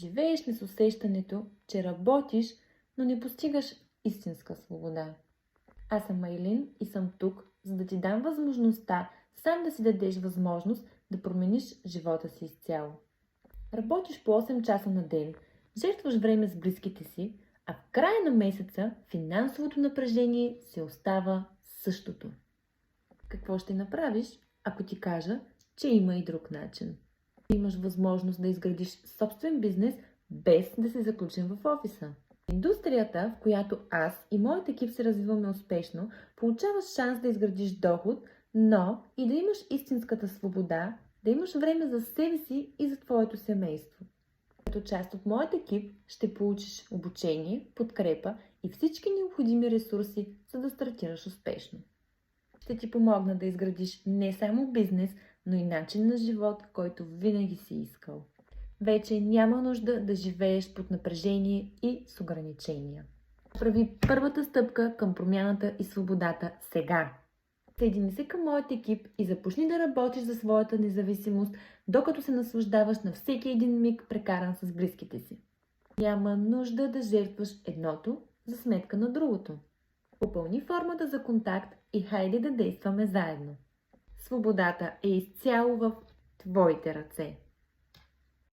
Живееш ли с усещането, че работиш, но не постигаш истинска свобода? Аз съм Майлин и съм тук, за да ти дам възможността сам да си дадеш възможност да промениш живота си изцяло. Работиш по 8 часа на ден, жертваш време с близките си, а в края на месеца финансовото напрежение се остава същото. Какво ще направиш, ако ти кажа, че има и друг начин? Имаш възможност да изградиш собствен бизнес без да се заключим в офиса. Индустрията, в която аз и моят екип се развиваме успешно, получаваш шанс да изградиш доход, но и да имаш истинската свобода, да имаш време за себе си и за твоето семейство. Като част от моят екип ще получиш обучение, подкрепа и всички необходими ресурси, за да стартираш успешно. Ще ти помогна да изградиш не само бизнес, но и начин на живот, който винаги си искал. Вече няма нужда да живееш под напрежение и с ограничения. Прави първата стъпка към промяната и свободата сега. Съедини се към моят екип и започни да работиш за своята независимост, докато се наслаждаваш на всеки един миг, прекаран с близките си. Няма нужда да жертваш едното за сметка на другото. Попълни формата за контакт и хайде да действаме заедно. Свободата е изцяло в твоите ръце.